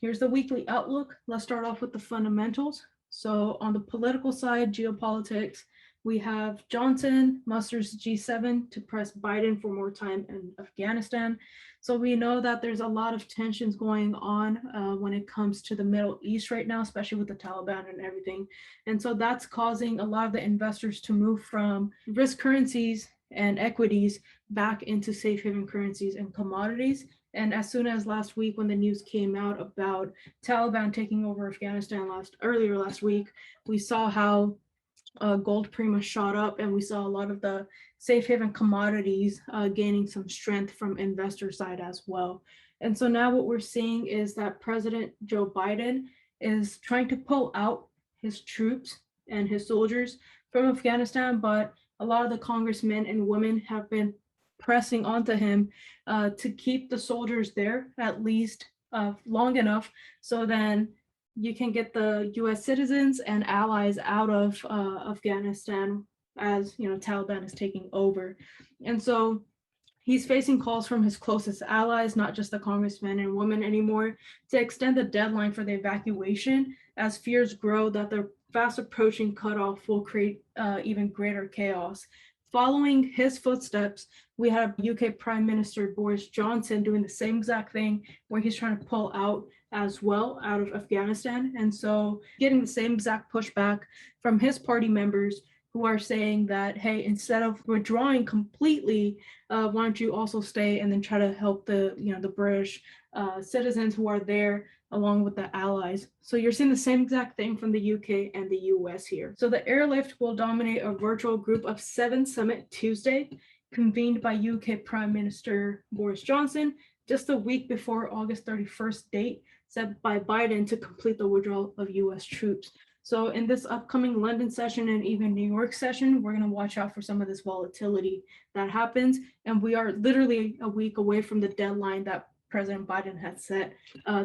Here's the weekly outlook. Let's start off with the fundamentals. So on the political side, geopolitics, we have Johnson musters G7 to press Biden for more time in Afghanistan. So we know that there's a lot of tensions going on when it comes to the Middle East right now, especially with the Taliban and everything. And so that's causing a lot of the investors to move from risk currencies and equities back into safe haven currencies and commodities. And as soon as last week, when the news came out about Taliban taking over Afghanistan earlier last week, we saw how gold premium shot up, and we saw a lot of the safe haven commodities gaining some strength from investor side as well. And so now what we're seeing is that President Joe Biden is trying to pull out his troops and his soldiers from Afghanistan, but a lot of the congressmen and women have been pressing onto him to keep the soldiers there at least long enough so then you can get the US citizens and allies out of Afghanistan as Taliban is taking over. And so he's facing calls from his closest allies, not just the congressmen and women anymore, to extend the deadline for the evacuation as fears grow that the fast approaching cutoff will create even greater chaos. Following his footsteps, we have UK Prime Minister Boris Johnson doing the same exact thing where he's trying to pull out as well out of Afghanistan. And so getting the same exact pushback from his party members who are saying that, hey, instead of withdrawing completely, why don't you also stay and then try to help the British citizens who are there along with the allies. So you're seeing the same exact thing from the UK and the US here. So the airlift will dominate a virtual group of 7 summit Tuesday, convened by UK Prime Minister Boris Johnson, just a week before August 31st date set by Biden to complete the withdrawal of US troops. So in this upcoming London session and even New York session, we're going to watch out for some of this volatility that happens. And we are literally a week away from the deadline that President Biden had set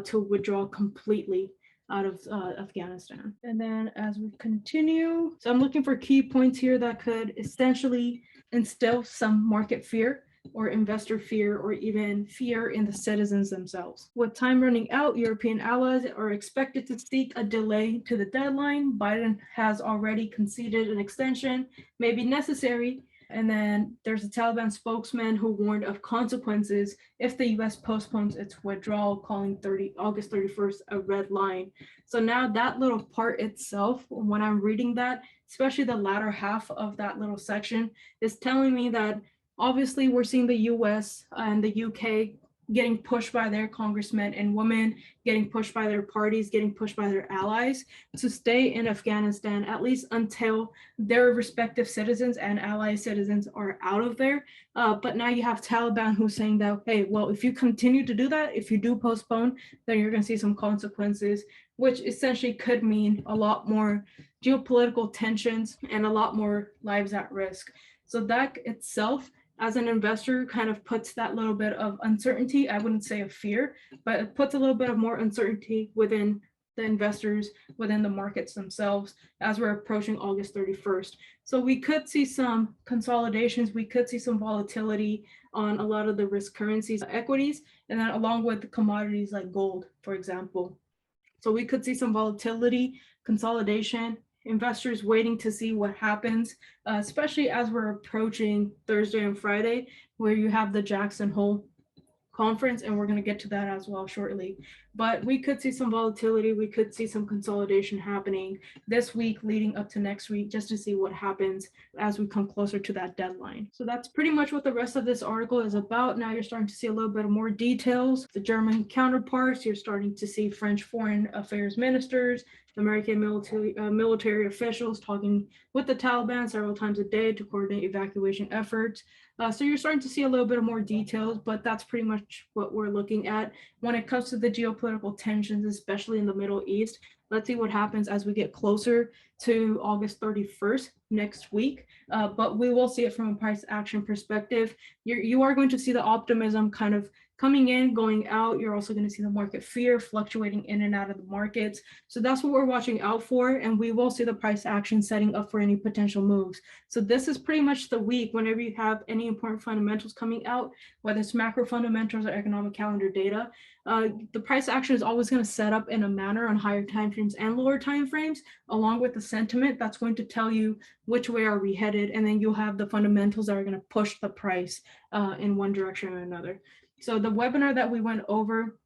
to withdraw completely out of Afghanistan. And then as we continue, so I'm looking for key points here that could essentially instill some market fear or investor fear or even fear in the citizens themselves. With time running out, European allies are expected to seek a delay to the deadline. Biden has already conceded an extension may be necessary. And then there's a Taliban spokesman who warned of consequences if the US postpones its withdrawal, calling August 31st a red line. So now that little part itself, when I'm reading that, especially the latter half of that little section, is telling me that obviously we're seeing the US and the UK getting pushed by their congressmen and women, getting pushed by their parties, getting pushed by their allies to stay in Afghanistan, at least until their respective citizens and ally citizens are out of there. But now you have Taliban who's saying that, hey, well, if you continue to do that, if you do postpone, then you're going to see some consequences, which essentially could mean a lot more geopolitical tensions and a lot more lives at risk. So that itself, as an investor, kind of puts that little bit of uncertainty. I wouldn't say a fear, but it puts a little bit of more uncertainty within the investors, within the markets themselves, as we're approaching August 31st. So we could see some consolidations, we could see some volatility on a lot of the risk currencies, equities, and then along with commodities like gold, for example. So we could see some volatility, consolidation, investors waiting to see what happens, especially as we're approaching Thursday and Friday, where you have the Jackson Hole conference, and we're going to get to that as well shortly. But we could see some volatility, we could see some consolidation happening this week leading up to next week, just to see what happens as we come closer to that deadline. So that's pretty much what the rest of this article is about. Now you're starting to see a little bit more details. The German counterparts, you're starting to see French foreign affairs ministers, American military officials talking with the Taliban several times a day to coordinate evacuation efforts. So you're starting to see a little bit of more details, but that's pretty much what we're looking at when it comes to the geopolitical tensions, especially in the Middle East. Let's see what happens as we get closer to August 31st next week, but we will see it from a price action perspective. You are going to see the optimism kind of coming in, going out. You're also going to see the market fear fluctuating in and out of the markets. So that's what we're watching out for. And we will see the price action setting up for any potential moves. So this is pretty much the week whenever you have any important fundamentals coming out, whether it's macro fundamentals or economic calendar data. The price action is always going to set up in a manner on higher timeframes and lower timeframes, along with the sentiment that's going to tell you which way are we headed, and then you'll have the fundamentals that are going to push the price in one direction or another. So the webinar that we went over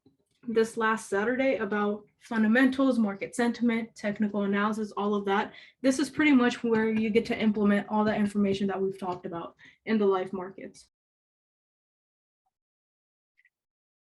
this last Saturday about fundamentals, market sentiment, technical analysis, all of that, this is pretty much where you get to implement all that information that we've talked about in the live markets.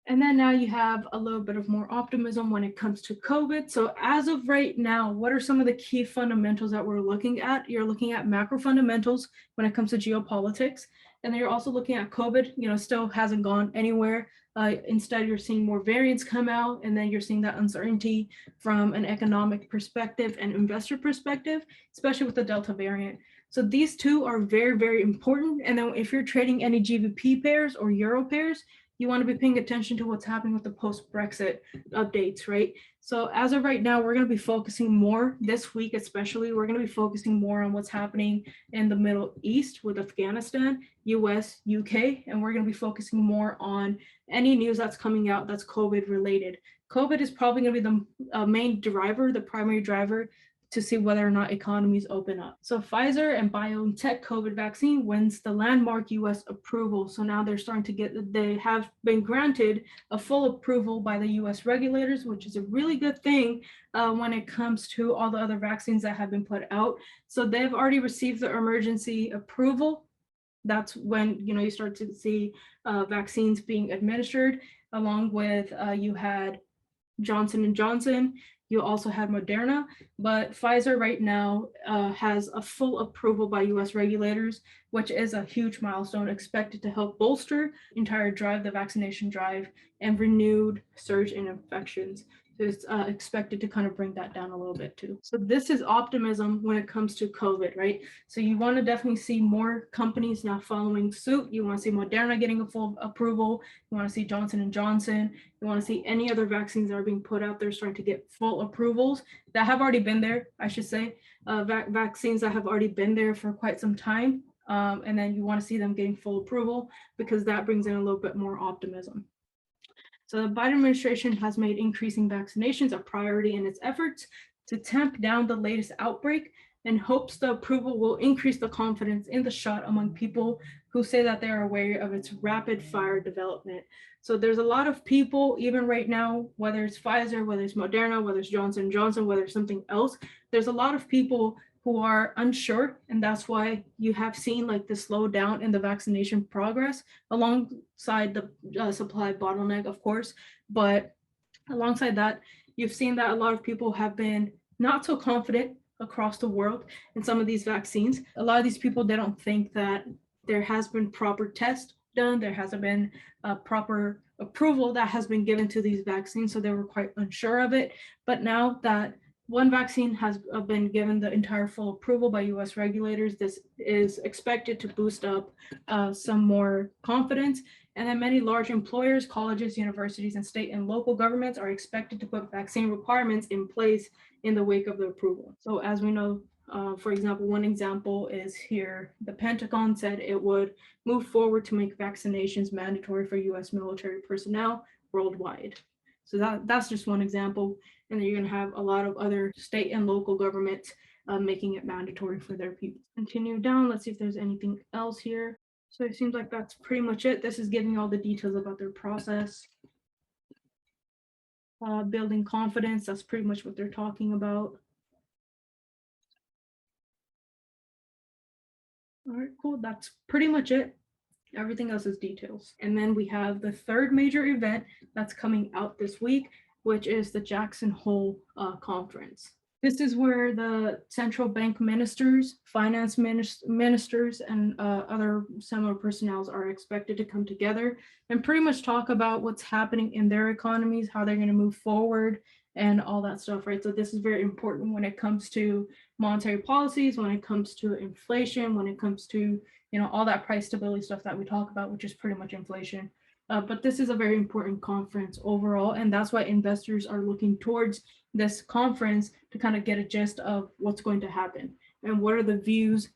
And then now you have a little bit of more optimism when it comes to COVID. So as of right now, what are some of the key fundamentals that we're looking at? You're looking at macro fundamentals when it comes to geopolitics. And then you're also looking at COVID, still hasn't gone anywhere. Instead, you're seeing more variants come out, and then you're seeing that uncertainty from an economic perspective and investor perspective, especially with the Delta variant. So these two are very, very important. And then if you're trading any GBP pairs or Euro pairs, you want to be paying attention to what's happening with the post-Brexit updates, right? So as of right now, we're going to be focusing more this week, especially, we're going to be focusing more on what's happening in the Middle East with Afghanistan, US, UK, and we're going to be focusing more on any news that's coming out that's COVID related. COVID is probably going to be the main driver, the primary driver to see whether or not economies open up. So Pfizer and BioNTech COVID vaccine wins the landmark US approval. So now they're starting to they have been granted a full approval by the US regulators, which is a really good thing when it comes to all the other vaccines that have been put out. So they've already received the emergency approval. That's when you start to see vaccines being administered, along with you had Johnson & Johnson. You also had Moderna, but Pfizer right now has a full approval by US regulators, which is a huge milestone expected to help bolster the vaccination drive and renewed surge in infections. So it's expected to kind of bring that down a little bit too. So this is optimism when it comes to COVID, right? So you want to definitely see more companies now following suit. You want to see Moderna getting a full approval. You want to see Johnson & Johnson. You want to see any other vaccines that are being put out there starting to get full approvals that have already been there, I should say, vaccines that have already been there for quite some time. And then you want to see them getting full approval because that brings in a little bit more optimism. So the Biden administration has made increasing vaccinations a priority in its efforts to tamp down the latest outbreak and hopes the approval will increase the confidence in the shot among people who say that they are aware of its rapid fire development. So there's a lot of people, even right now, whether it's Pfizer, whether it's Moderna, whether it's Johnson & Johnson, whether it's something else, there's a lot of people who are unsure, and that's why you have seen like the slowdown in the vaccination progress alongside the supply bottleneck, of course. But alongside that, you've seen that a lot of people have been not so confident across the world in some of these vaccines. A lot of these people, they don't think that there has been proper tests done, there hasn't been a proper approval that has been given to these vaccines, so they were quite unsure of it. But now that one vaccine has been given the entire full approval by US regulators, this is expected to boost up some more confidence. And then many large employers, colleges, universities, and state and local governments are expected to put vaccine requirements in place in the wake of the approval. So as we know, for example, one example is here, the Pentagon said it would move forward to make vaccinations mandatory for US military personnel worldwide. So that's just one example. And then you're going to have a lot of other state and local governments making it mandatory for their people. Continue down. Let's see if there's anything else here. So it seems like that's pretty much it. This is giving all the details about their process. Building confidence, that's pretty much what they're talking about. All right, cool. That's pretty much it. Everything else is details. And then we have the third major event that's coming out this week, which is the Jackson Hole conference. This is where the central bank ministers, finance ministers, and other similar personnel are expected to come together and pretty much talk about what's happening in their economies, how they're going to move forward, and all that stuff, right? So this is very important when it comes to monetary policies, when it comes to inflation, when it comes to all that price stability stuff that we talk about, which is pretty much inflation. But this is a very important conference overall, and that's why investors are looking towards this conference to kind of get a gist of what's going to happen and what are the views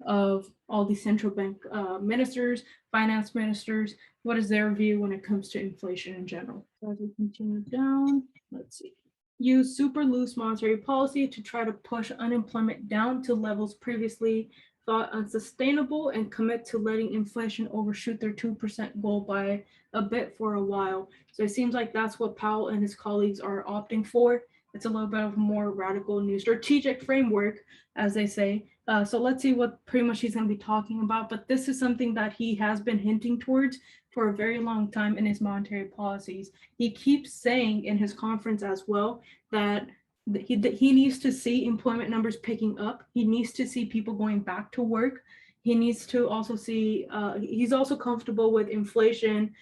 of all these central bank ministers, finance ministers. What is their view when it comes to inflation in general? So as we continue down, let's see. Use super loose monetary policy to try to push unemployment down to levels previously thought unsustainable and commit to letting inflation overshoot their 2% goal by a bit for a while. So it seems like that's what Powell and his colleagues are opting for. It's a little bit of a more radical new strategic framework, as they say. So let's see what pretty much he's going to be talking about. But this is something that he has been hinting towards for a very long time in his monetary policies. He keeps saying in his conference as well that he needs to see employment numbers picking up. He needs to see people going back to work. He needs to also see, he's also comfortable with inflation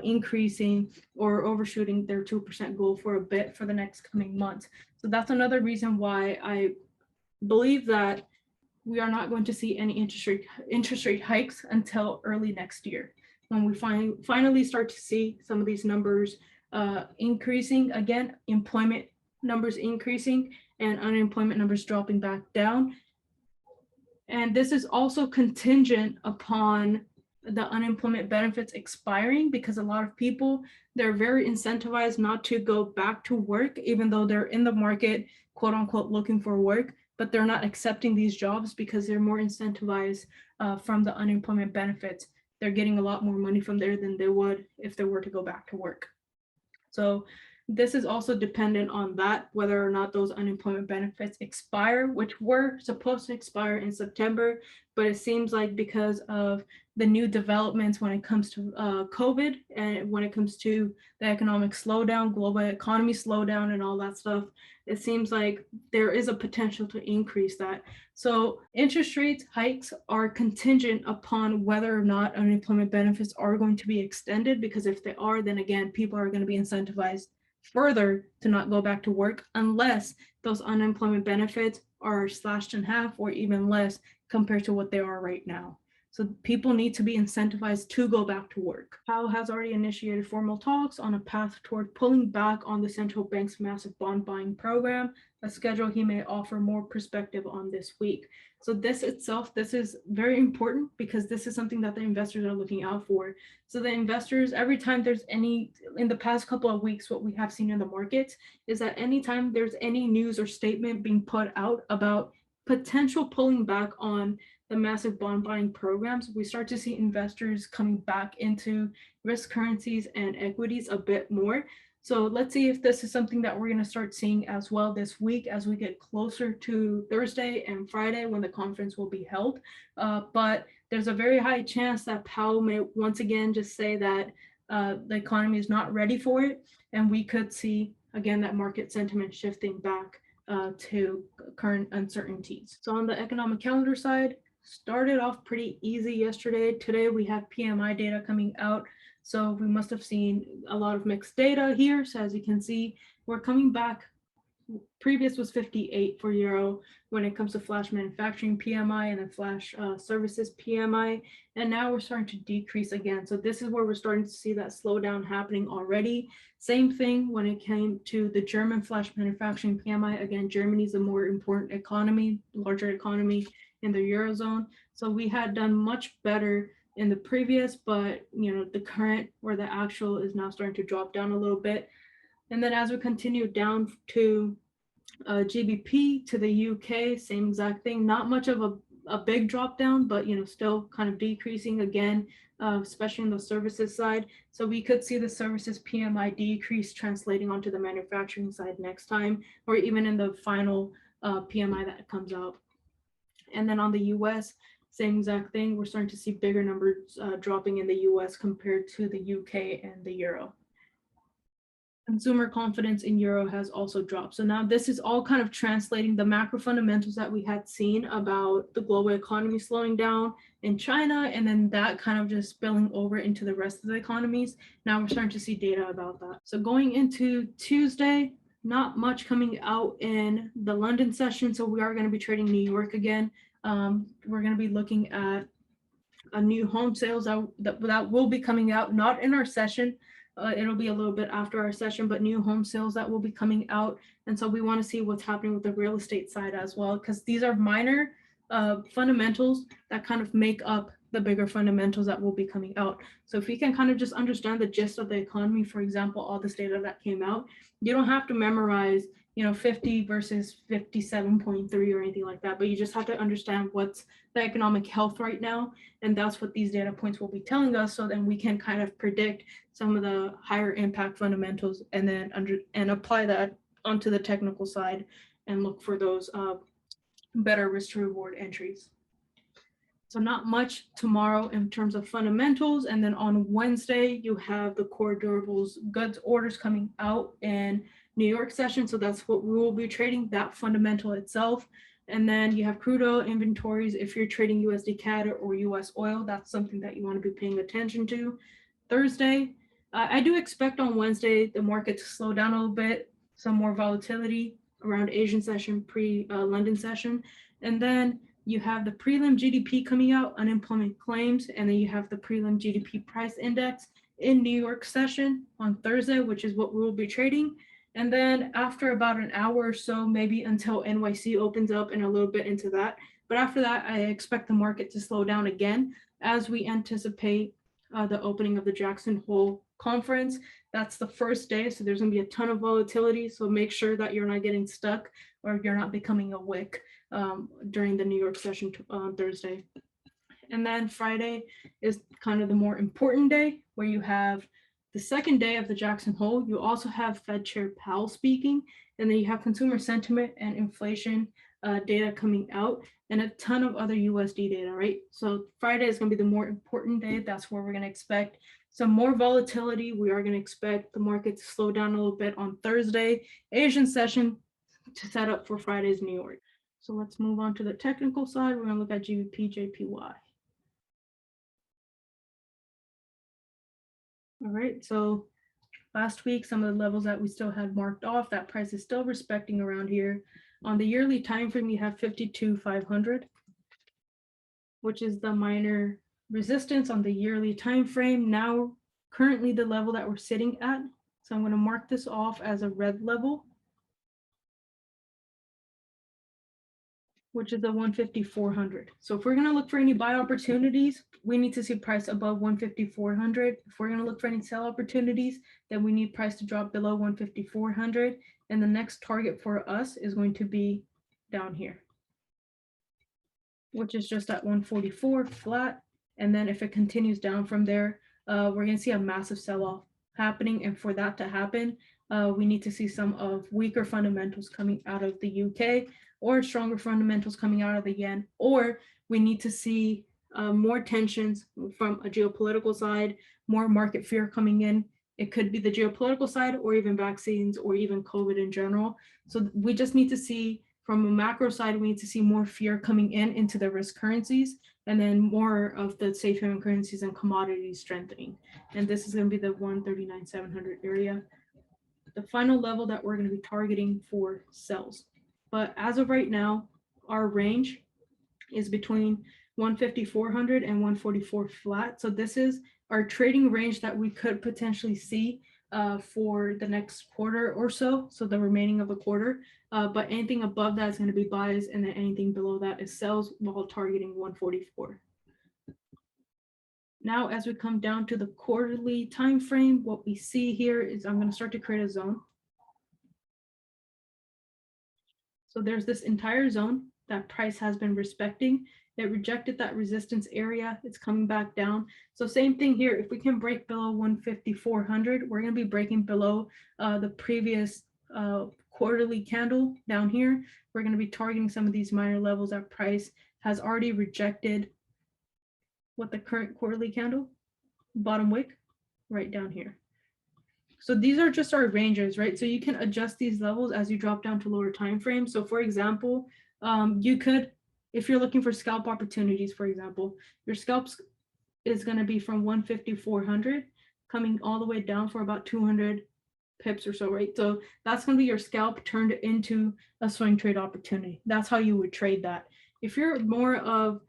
increasing or overshooting their 2% goal for a bit for the next coming months. So that's another reason why I believe that we are not going to see any interest rate hikes until early next year, when we finally start to see some of these numbers increasing again, employment numbers increasing and unemployment numbers dropping back down. And this is also contingent upon the unemployment benefits expiring, because a lot of people, they're very incentivized not to go back to work, even though they're in the market, quote unquote, looking for work, but they're not accepting these jobs because they're more incentivized from the unemployment benefits. They're getting a lot more money from there than they would if they were to go back to work. So this is also dependent on that, whether or not those unemployment benefits expire, which were supposed to expire in September, but it seems like because of the new developments when it comes to COVID and when it comes to the economic slowdown, global economy slowdown and all that stuff, it seems like there is a potential to increase that. So interest rates hikes are contingent upon whether or not unemployment benefits are going to be extended, because if they are, then again, people are going to be incentivized further to not go back to work unless those unemployment benefits are slashed in half or even less compared to what they are right now. So people need to be incentivized to go back to work. Powell has already initiated formal talks on a path toward pulling back on the central bank's massive bond buying program, a schedule he may offer more perspective on this week. So this itself, this is very important because this is something that the investors are looking out for. So the investors, every time there's any, in the past couple of weeks, what we have seen in the markets is that anytime there's any news or statement being put out about potential pulling back on the massive bond buying programs, we start to see investors coming back into risk currencies and equities a bit more. So let's see if this is something that we're going to start seeing as well this week as we get closer to Thursday and Friday when the conference will be held. But there's a very high chance that Powell may once again just say that the economy is not ready for it. And we could see, again, that market sentiment shifting back to current uncertainties. So on the economic calendar side, started off pretty easy yesterday. Today we have PMI data coming out. So we must have seen a lot of mixed data here. So as you can see, we're coming back. Previous was 58 for Euro when it comes to flash manufacturing PMI and then flash services PMI. And now we're starting to decrease again. So this is where we're starting to see that slowdown happening already. Same thing when it came to the German flash manufacturing PMI. Again, Germany is a more important economy, larger economy in the Eurozone. So we had done much better in the previous, but the current or the actual is now starting to drop down a little bit. And then as we continue down to GBP to the UK, same exact thing. Not much of a big drop down, but still kind of decreasing again, especially in the services side. So we could see the services PMI decrease translating onto the manufacturing side next time, or even in the final PMI that comes out. And then on the US, same exact thing. We're starting to see bigger numbers dropping in the US compared to the UK and the Euro. Consumer confidence in Euro has also dropped. So now this is all kind of translating the macro fundamentals that we had seen about the global economy slowing down in China, and then that kind of just spilling over into the rest of the economies. Now we're starting to see data about that. So going into Tuesday, not much coming out in the London session. So we are going to be trading New York again. We're going to be looking at new home sales that will be coming out, not in our session. It'll be a little bit after our session, but new home sales that will be coming out. And so we want to see what's happening with the real estate side as well, because these are minor fundamentals that kind of make up the bigger fundamentals that will be coming out. So if we can kind of just understand the gist of the economy, for example, all this data that came out, you don't have to memorize, 50 versus 57.3 or anything like that, but you just have to understand what's the economic health right now. And that's what these data points will be telling us. So then we can kind of predict some of the higher impact fundamentals and then apply that onto the technical side and look for those better risk to reward entries. So not much tomorrow in terms of fundamentals. And then on Wednesday, you have the core durables goods orders coming out in New York session. So that's what we will be trading, that fundamental itself. And then you have crude oil inventories. If you're trading USD CAD or US oil, that's something that you want to be paying attention to. Thursday, I do expect on Wednesday, the market to slow down a little bit, some more volatility around Asian session, pre-London session. And then you have the prelim GDP coming out, unemployment claims, and then you have the prelim GDP price index in New York session on Thursday, which is what we will be trading. And then after about an hour or so, maybe until NYC opens up and a little bit into that. But after that, I expect the market to slow down again as we anticipate the opening of the Jackson Hole conference. That's the first day, so there's going to be a ton of volatility. So make sure that you're not getting stuck or you're not becoming a wick during the New York session on Thursday. And then Friday is kind of the more important day where you have the second day of the Jackson Hole. You also have Fed Chair Powell speaking, and then you have consumer sentiment and inflation data coming out, and a ton of other USD data, right? So Friday is going to be the more important day. That's where we're going to expect some more volatility. We are going to expect the market to slow down a little bit on Thursday. Asian session to set up for Friday's New York. So let's move on to the technical side. We're going to look at GBP, JPY. All right, so last week, some of the levels that we still had marked off, that price is still respecting around here. On the yearly time frame, you have 52,500, which is the minor resistance on the yearly time frame. Now, currently the level that we're sitting at. So I'm going to mark this off as a red level, which is the 15400. So if we're going to look for any buy opportunities, we need to see price above 15400. If we're going to look for any sell opportunities, then we need price to drop below 15400. And the next target for us is going to be down here, which is just at 144 flat. And then if it continues down from there, we're going to see a massive sell-off happening. And for that to happen, we need to see some of weaker fundamentals coming out of the UK, or stronger fundamentals coming out of the yen, or we need to see more tensions from a geopolitical side, more market fear coming in. It could be the geopolitical side, or even vaccines, or even COVID in general. So we just need to see, from a macro side, we need to see more fear coming into the risk currencies, and then more of the safe haven currencies and commodities strengthening. And this is going to be the 139,700 area, the final level that we're going to be targeting for sells. But as of right now, our range is between 15400 and 144 flat. So this is our trading range that we could potentially see for the next quarter or so. So the remaining of the quarter. But anything above that is going to be buys, and then anything below that is sells, while targeting 144. Now, as we come down to the quarterly time frame, what we see here is I'm going to start to create a zone. So there's this entire zone that price has been respecting. It rejected that resistance area. It's coming back down. So same thing here. If we can break below 15400, we're going to be breaking below the previous quarterly candle down here. We're going to be targeting some of these minor levels that price has already rejected. What the current quarterly candle, bottom wick, right down here. So these are just our ranges, right? So you can adjust these levels as you drop down to lower time frames. So for example, you could, if you're looking for scalp opportunities, for example, your scalps is going to be from 15400 coming all the way down for about 200 pips or so, right? So that's going to be your scalp turned into a swing trade opportunity. That's how you would trade that. If you're more of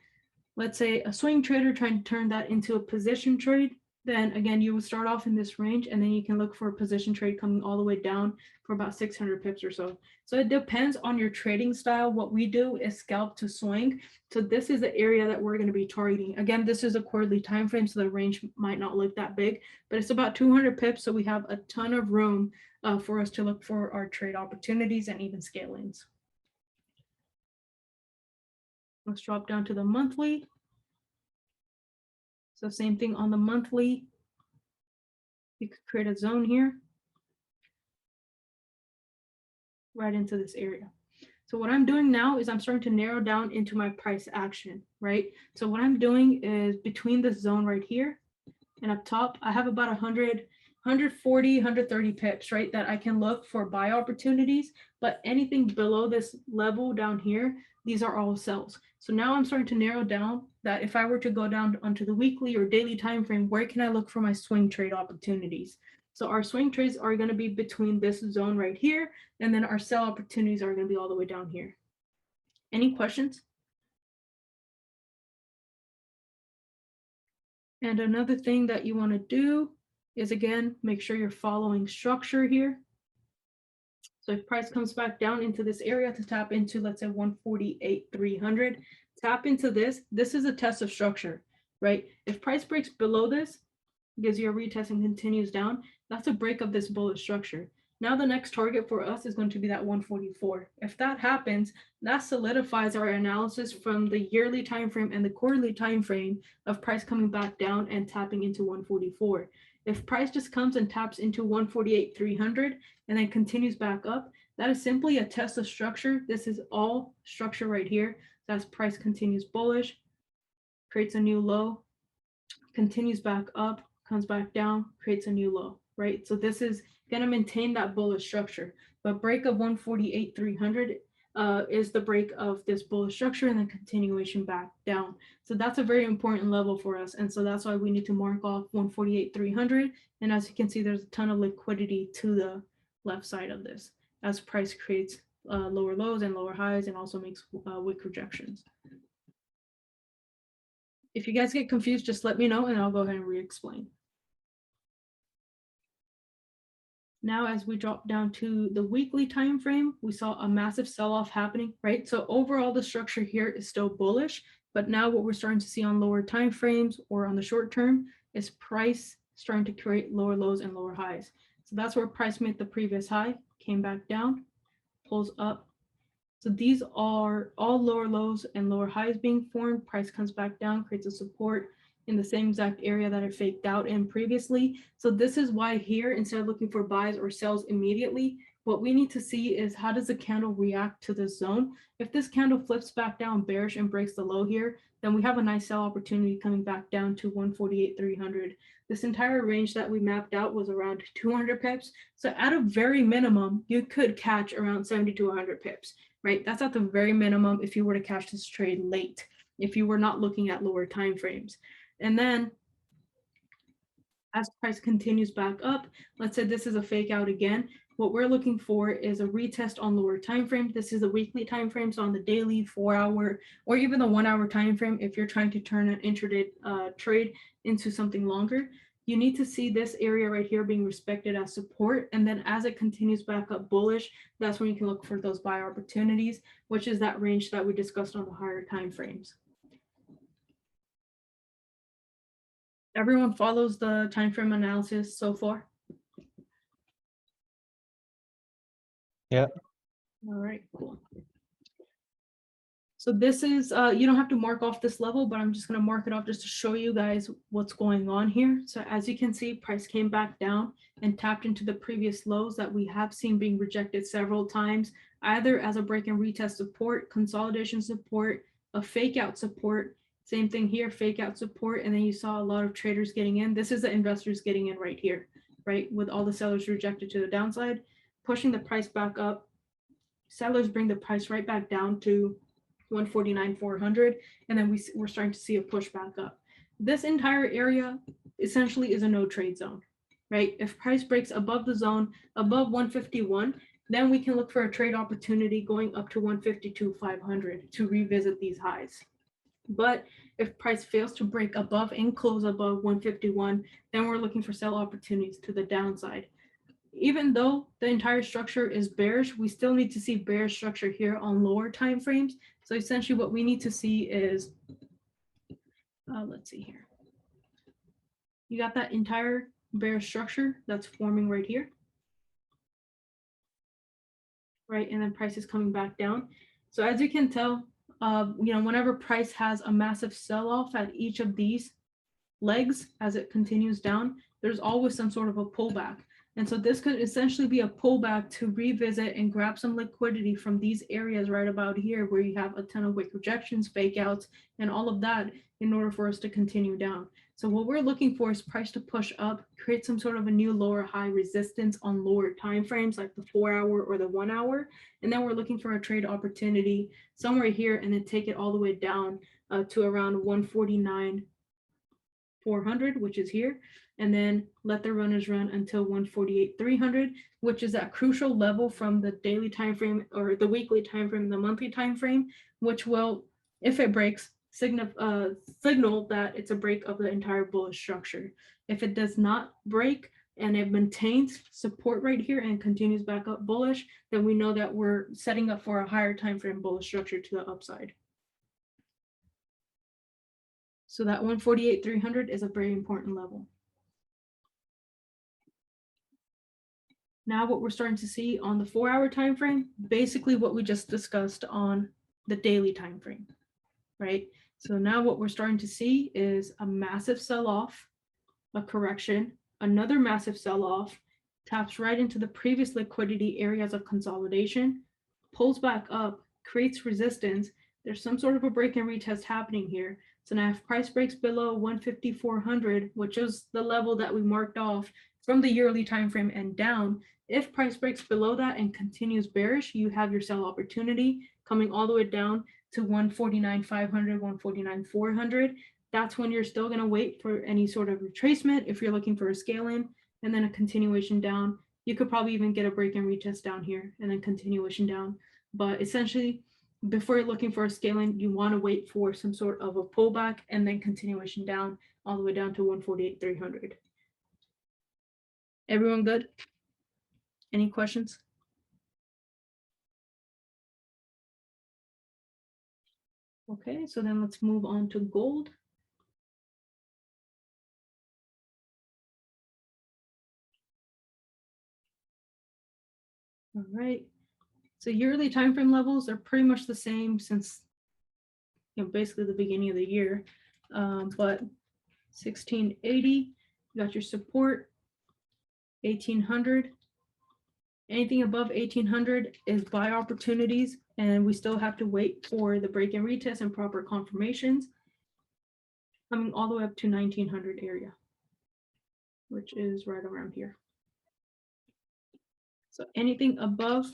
let's say a swing trader trying to turn that into a position trade, then again, you would start off in this range and then you can look for a position trade coming all the way down for about 600 pips or so. So it depends on your trading style. What we do is scalp to swing. So this is the area that we're going to be targeting. Again, this is a quarterly time frame, so the range might not look that big, but it's about 200 pips. So we have a ton of room for us to look for our trade opportunities and even scalings. Let's drop down to the monthly. So same thing on the monthly. You could create a zone here, right into this area. So what I'm doing now is I'm starting to narrow down into my price action, right? So what I'm doing is between this zone right here and up top, I have about 100, 140, 130 pips, right? That I can look for buy opportunities, but anything below this level down here, these are all sells. So now I'm starting to narrow down that if I were to go down onto the weekly or daily time frame, where can I look for my swing trade opportunities? So our swing trades are going to be between this zone right here, and then our sell opportunities are going to be all the way down here. Any questions? And another thing that you want to do is, again, make sure you're following structure here. So if price comes back down into this area to tap into, let's say 148,300, tap into this. This is a test of structure, right? If price breaks below this, gives you a retest and continues down, that's a break of this bullish structure. Now the next target for us is going to be that 144. If that happens, that solidifies our analysis from the yearly time frame and the quarterly time frame of price coming back down and tapping into 144. If price just comes and taps into 148,300 and then continues back up, that is simply a test of structure. This is all structure right here. As price continues bullish, creates a new low, continues back up, comes back down, creates a new low, right? So this is going to maintain that bullish structure. But break of 148,300 is the break of this bullish structure and then continuation back down. So that's a very important level for us. And so that's why we need to mark off 148,300. And as you can see, there's a ton of liquidity to the left side of this as price creates lower lows and lower highs and also makes wick rejections. If you guys get confused, just let me know and I'll go ahead and re-explain. Now, as we drop down to the weekly time frame, we saw a massive sell-off happening, right? So overall, the structure here is still bullish, but now what we're starting to see on lower time frames or on the short term is price starting to create lower lows and lower highs. So that's where price made the previous high, came back down, pulls up. So these are all lower lows and lower highs being formed. Price comes back down, creates a support in the same exact area that it faked out in previously. So this is why here, instead of looking for buys or sells immediately, what we need to see is how does the candle react to this zone? If this candle flips back down bearish and breaks the low here, then we have a nice sell opportunity coming back down to 148,300. This entire range that we mapped out was around 200 pips. So at a very minimum, you could catch around 70 to 100 pips, right? That's at the very minimum if you were to catch this trade late, if you were not looking at lower time frames. And then as price continues back up, let's say this is a fake out again. What we're looking for is a retest on lower time frame. This is a weekly time frame, so on the daily, 4-hour, or even the 1-hour time frame, if you're trying to turn an intraday trade into something longer, you need to see this area right here being respected as support. And then as it continues back up bullish, that's when you can look for those buy opportunities, which is that range that we discussed on the higher time frames. Everyone follows the time frame analysis so far? Yeah. All right, cool. So this is, you don't have to mark off this level, but I'm just going to mark it off just to show you guys what's going on here. So as you can see, price came back down and tapped into the previous lows that we have seen being rejected several times, either as a break and retest support, consolidation support, a fake out support. Same thing here, fake out support. And then you saw a lot of traders getting in. This is the investors getting in right here, right? With all the sellers rejected to the downside, pushing the price back up. Sellers bring the price right back down to 149,400, and then we're starting to see a push back up. This entire area essentially is a no trade zone, right? If price breaks above the zone, above 151, then we can look for a trade opportunity going up to 152,500 to revisit these highs. But if price fails to break above and close above 151, then we're looking for sell opportunities to the downside. Even though the entire structure is bearish, we still need to see bearish structure here on lower time frames. So essentially what we need to see is, let's see here. You got that entire bearish structure that's forming right here. Right, and then price is coming back down. So as you can tell, whenever price has a massive sell-off at each of these legs as it continues down, there's always some sort of a pullback. And so this could essentially be a pullback to revisit and grab some liquidity from these areas right about here where you have a ton of wick rejections, fake outs, and all of that in order for us to continue down. So what we're looking for is price to push up, create some sort of a new lower high resistance on lower time frames like the 4 hour or the 1 hour. And then we're looking for a trade opportunity somewhere here and then take it all the way down to around 149.400, which is here, and then let the runners run until 148.300, which is that crucial level from the daily time frame or the weekly time frame, the monthly time frame, which will, if it breaks, signal that it's a break of the entire bullish structure. If it does not break and it maintains support right here and continues back up bullish, then we know that we're setting up for a higher time frame bullish structure to the upside. So that 148.300 is a very important level. Now what we're starting to see on the 4 hour time frame, basically what we just discussed on the daily time frame, right? So now what we're starting to see is a massive sell-off, a correction, another massive sell-off, taps right into the previous liquidity areas of consolidation, pulls back up, creates resistance. There's some sort of a break and retest happening here. So now if price breaks below 154.00, which is the level that we marked off from the yearly time frame and down, if price breaks below that and continues bearish, you have your sell opportunity coming all the way down to 149.500, 149.400. That's when you're still going to wait for any sort of retracement if you're looking for a scale in and then a continuation down. You could probably even get a break and retest down here and then continuation down. But essentially, before you're looking for a scaling, you want to wait for some sort of a pullback and then continuation down all the way down to 148.300. Everyone good? Any questions? Okay, so then let's move on to gold. All right, so yearly time frame levels are pretty much the same since basically the beginning of the year, but 1680, you got your support, 1800. Anything above 1800 is buy opportunities, and we still have to wait for the break and retest and proper confirmations. Coming all the way up to 1900 area, which is right around here. So anything above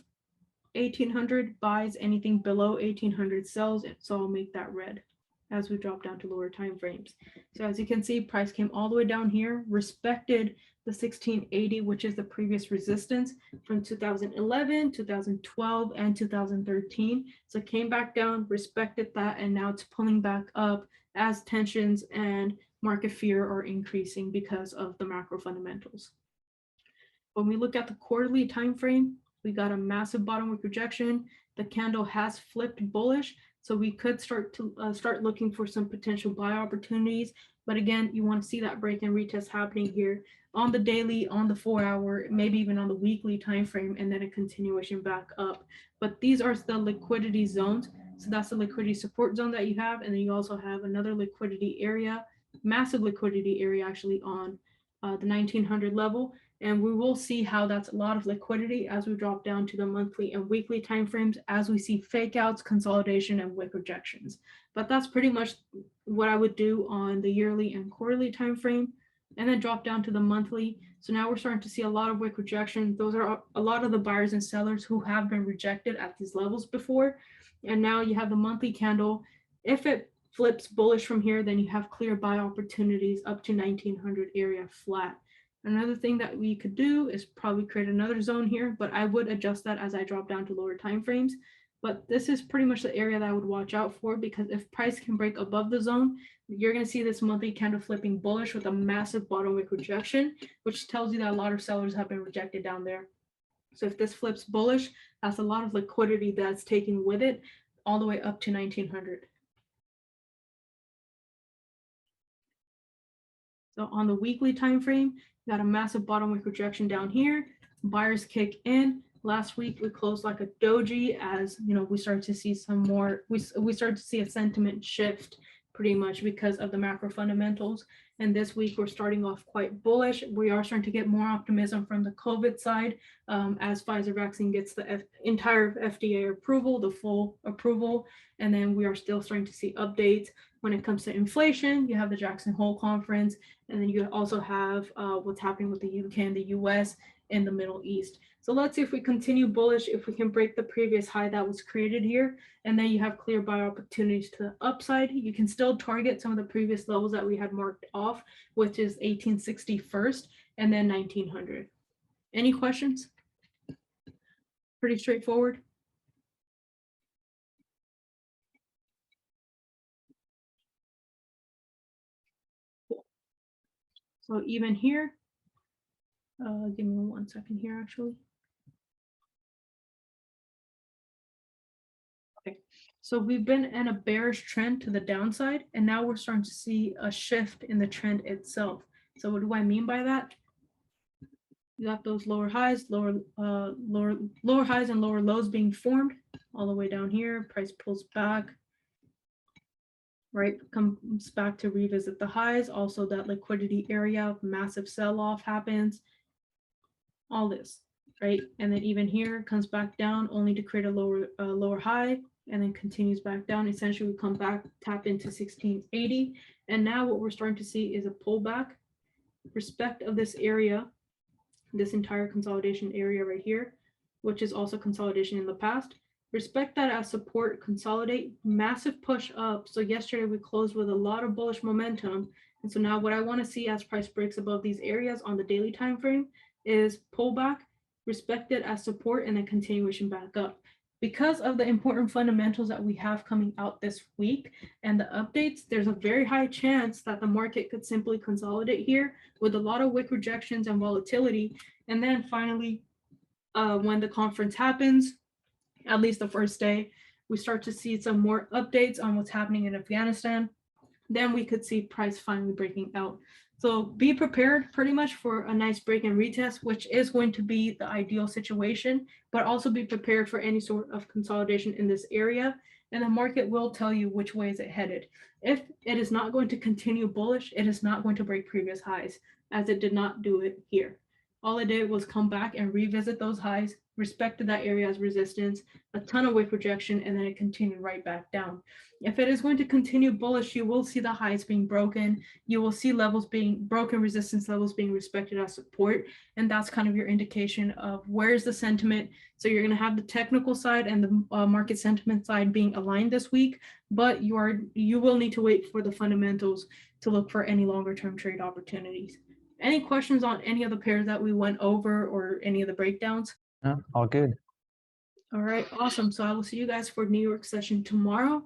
1800 buys, anything below 1800 sells, so I'll make that red as we drop down to lower time frames. So as you can see, price came all the way down here, respected the 1680, which is the previous resistance from 2011, 2012, and 2013. So it came back down, respected that, and now it's pulling back up as tensions and market fear are increasing because of the macro fundamentals. When we look at the quarterly time frame, we got a massive bottom wick rejection. The candle has flipped bullish, so we could start looking for some potential buy opportunities. But again, you want to see that break and retest happening here on the daily, on the 4 hour, maybe even on the weekly time frame, and then a continuation back up. But these are the liquidity zones. So that's the liquidity support zone that you have, and then you also have another liquidity area, massive liquidity area actually on the 1900 level. And we will see how that's a lot of liquidity as we drop down to the monthly and weekly timeframes as we see fake outs, consolidation, and wick rejections. But that's pretty much what I would do on the yearly and quarterly timeframe, and then drop down to the monthly. So now we're starting to see a lot of wick rejection. Those are a lot of the buyers and sellers who have been rejected at these levels before. And now you have the monthly candle. If it flips bullish from here, then you have clear buy opportunities up to 1900 area flat. Another thing that we could do is probably create another zone here, but I would adjust that as I drop down to lower time frames. But this is pretty much the area that I would watch out for, because if price can break above the zone, you're going to see this monthly candle flipping bullish with a massive bottom wick rejection, which tells you that a lot of sellers have been rejected down there. So if this flips bullish, that's a lot of liquidity that's taken with it all the way up to 1900. So on the weekly time frame, you got a massive bottom wick rejection down here. Buyers kick in. Last week we closed like a doji, as you know, we started to see some more, we started to see a sentiment shift pretty much because of the macro fundamentals. And this week we're starting off quite bullish. We are starting to get more optimism from the COVID side, as Pfizer vaccine gets the entire FDA approval, the full approval. And then we are still starting to see updates when it comes to inflation. You have the Jackson Hole conference, and then you also have what's happening with the UK and the US and the Middle East. So let's see if we continue bullish, if we can break the previous high that was created here, and then you have clear buy opportunities to the upside. You can still target some of the previous levels that we had marked off, which is 1860 first and then 1900. Any questions? Pretty straightforward. Cool. So even here, give me 1 second here actually. Okay, so we've been in a bearish trend to the downside, and now we're starting to see a shift in the trend itself. So what do I mean by that? You got those lower highs, lower highs and lower lows being formed all the way down here. Price pulls back, right? Comes back to revisit the highs. Also, that liquidity area, massive sell-off happens. All this, right? And then even here comes back down only to create a lower high, and then continues back down. Essentially, we come back, tap into 1680, and now what we're starting to see is a pullback. Respect of this area, this entire consolidation area right here, which is also consolidation in the past. Respect that as support, consolidate, massive push up. So yesterday we closed with a lot of bullish momentum. And so now what I want to see as price breaks above these areas on the daily time frame is pullback, respect it as support, and then continuation back up. Because of the important fundamentals that we have coming out this week and the updates, there's a very high chance that the market could simply consolidate here with a lot of wick rejections and volatility. And then finally, when the conference happens, at least the first day, we start to see some more updates on what's happening in Afghanistan. Then we could see price finally breaking out. So be prepared pretty much for a nice break and retest, which is going to be the ideal situation, but also be prepared for any sort of consolidation in this area. And the market will tell you which way is it headed. If it is not going to continue bullish, it is not going to break previous highs, as it did not do it here. All it did was come back and revisit those highs, respected that area as resistance, a ton of wick rejection, and then it continued right back down. If it is going to continue bullish, you will see the highs being broken. You will see levels being broken, resistance levels being respected as support. And that's kind of your indication of where's the sentiment. So you're going to have the technical side and the market sentiment side being aligned this week, but you will need to wait for the fundamentals to look for any longer term trade opportunities. Any questions on any of the pairs that we went over or any of the breakdowns? No, all good. All right, awesome. So I will see you guys for New York session tomorrow.